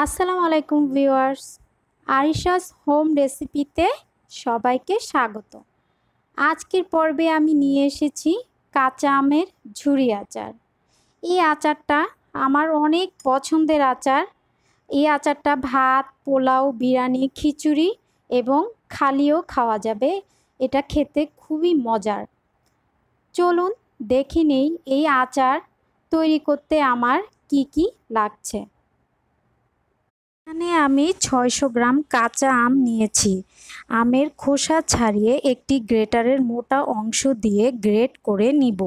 আসসালামু আলাইকুম viewers, Arisha's home রেসিপিতে সবাইকে স্বাগত। আজকের পর্বে আমি নিয়ে এসেছি কাঁচা আমের ঝুরি আচার। এই আচারটা আমার অনেক পছন্দের আচার। এই আচারটা ভাত, পোলাও, বিরিয়ানি, খিচুড়ি এবং খালিও খাওয়া যাবে। এটা খেতে খুবই মজার। চলুন দেখে নেই এই আচার তৈরি করতে আমার কি লাগছে। এখানে আমি 600 গ্রাম কাঁচা আম নিয়েছি। আমের খোসা ছাড়িয়ে একটি গ্রেটারের মোটা অংশ দিয়ে গ্রেট করে নিব।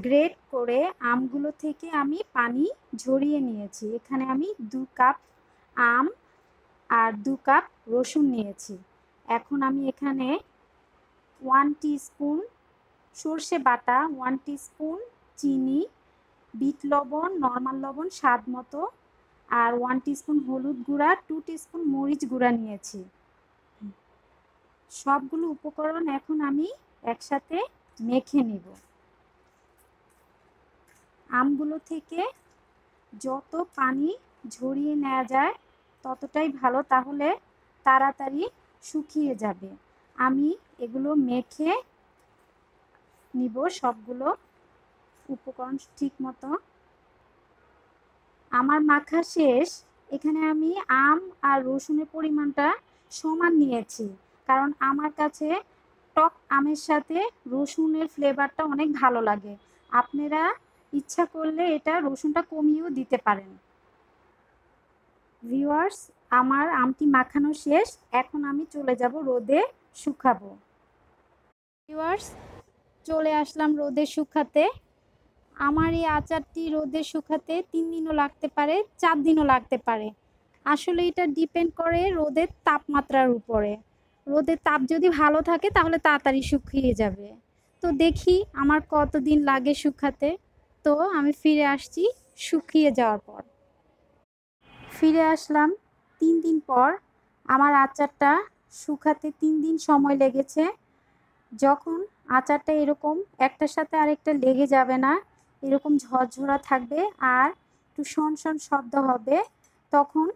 গ্রেট করে আমগুলো থেকে আমি পানি ঝরিয়ে নিয়েছি। এখানে আমি 2 কাপ আম আর 2 কাপ রসুন নিয়েছি। এখন আমি এখানে 1 টিস্পুন সর্ষে বাটা, 1 টিস্পুন চিনি, বিট লবণ, নর্মাল লবণ স্বাদ মতো আর 1 টিস্পুন হলুদ গুঁড়া, 2 টিস্পুন মরিচ গুঁড়া নিয়েছি। সবগুলো উপকরণ এখন আমি একসাথে মেখে নিব। আমগুলো থেকে যত পানি ঝরিয়ে নেওয়া যায় ততটাই ভালো, তাহলে তাড়াতাড়ি শুকিয়ে যাবে। আমি এগুলো মেখে নিব সবগুলো উপকরণ ঠিক মতো। আমার মাখা শেষ। এখানে আমি আম আর রসুনের পরিমাণটা সমান নিয়েছি, কারণ আমার কাছে টক আমের সাথে রসুনের ফ্লেভারটা অনেক ভালো লাগে। আপনারা ইচ্ছা করলে এটা রসুনটা কমিয়েও দিতে পারেন। ভিউয়ার্স, আমার আমটি মাখানো শেষ। এখন আমি চলে যাব রোদে শুকাবো। ভিউয়ার্স, চলে আসলাম রোদে শুকাতে। আমার এই আচারটি রোদে শুকাতে 3 দিনও লাগতে পারে, 4 দিনও লাগতে পারে। আসলে এটা ডিপেন্ড করে রোদের তাপমাত্রার উপরে। রোদের তাপ যদি ভালো থাকে তাহলে তাড়াতাড়ি শুকিয়ে যাবে। তো দেখি আমার কতদিন লাগে শুকাতে। তো আমি ফিরে আসছি শুকিয়ে যাওয়ার পর। ফিরে আসলাম 3 দিন পর। আমার আচারটা শুকাতে 3 দিন সময় লেগেছে। যখন আচারটা এরকম একটার সাথে আরেকটা লেগে যাবে না, এরকম ঝরঝরা থাকবে আর একটু শন শন শব্দ হবে, তখন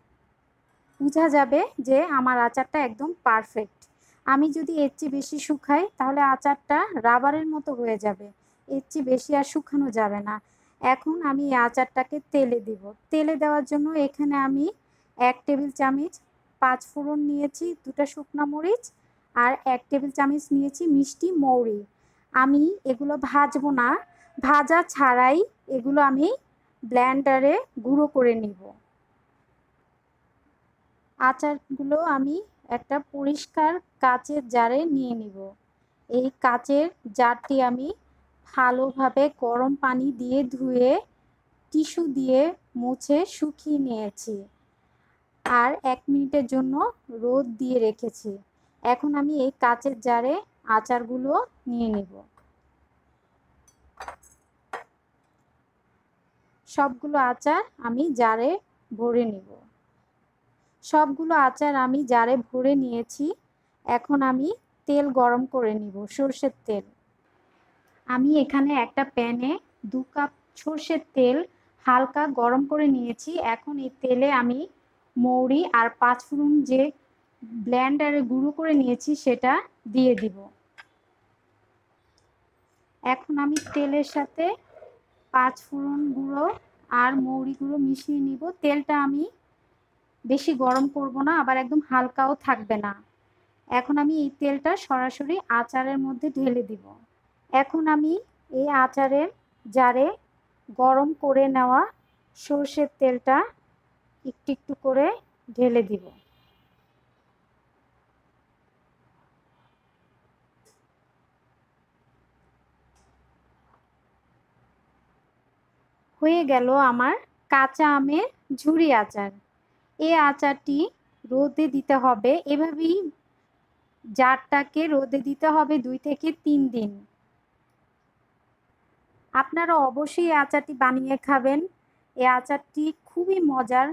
বোঝা যাবে যে আমার আচারটা একদম পারফেক্ট। আমি যদি এর চেয়ে বেশি শুকাই তাহলে আচারটা রাবারের মতো হয়ে যাবে। এর চেয়ে বেশি আর শুকানো যাবে না। এখন আমি এই আচারটাকে তেলে দিব। তেলে দেওয়ার জন্য এখানে আমি 1 টেবিল চামচ 5 ফোড়ন নিয়েছি, 2টা শুকনো মরিচ আর 1 টেবিল চামচ নিয়েছি মিষ্টি মৌরি। আমি এগুলো ভাজবো না, ভাজা ছাড়াই এগুলো আমি ব্লেন্ডারে গুঁড়ো করে নিব। আচারগুলো আমি একটা পরিষ্কার কাচের জারে নিয়ে নিব। এই কাচের জারটি আমি ভালোভাবে গরম পানি দিয়ে ধুয়ে টিস্যু দিয়ে মুছে শুকিয়ে নিয়েছি আর 1 মিনিটের জন্য রোদ দিয়ে রেখেছি। এখন আমি এই কাচের জারে আচারগুলো নিয়ে নিব। সবগুলো আচার আমি জারে ভরে নিব। সবগুলো আচার আমি জারে ভরে নিয়েছি। এখন আমি তেল গরম করে নিব, সরষের তেল। আমি এখানে একটা প্যানে 2 কাপ সরষের তেল হালকা গরম করে নিয়েছি। এখন এই তেলে আমি মৌরি আর 5 ফোড়ন যে ব্লেন্ডারে গুঁড়ো করে নিয়েছি সেটা দিয়ে দিব। এখন আমি তেলের সাথে 5 ফোড়ন গুঁড়ো আর মৌরি গুঁড়ো মিশিয়ে নিব। তেলটা আমি বেশি গরম করব না, আবার একদম হালকাও থাকবে না। এখন আমি এই তেলটা সরাসরি আচারের মধ্যে ঢেলে দিব। এখন আমি এই আচারের জারে গরম করে নেওয়া সরষের তেলটা একটু একটু করে ঢেলে দিব। হয়ে গেল আমার কাঁচা আমের ঝুরি আচার। এই আচারটি রোদে দিতে হবে, এভাবেই জারটাকে রোদে দিতে হবে 2 থেকে 3 দিন। আপনারা অবশ্যই এই আচারটি বানিয়ে খাবেন। এই আচারটি খুবই মজার।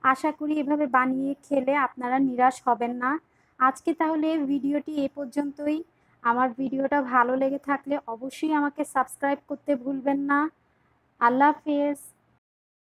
আশা করি এভাবে বানিয়ে খেলে আপনারা নিরাশ হবেন না। আজকে তাহলে ভিডিওটি এ পর্যন্তই। আমার ভিডিওটা ভালো লেগে থাকলে অবশ্যই আমাকে সাবস্ক্রাইব করতে ভুলবেন না। আল্লাহ হাফেজ।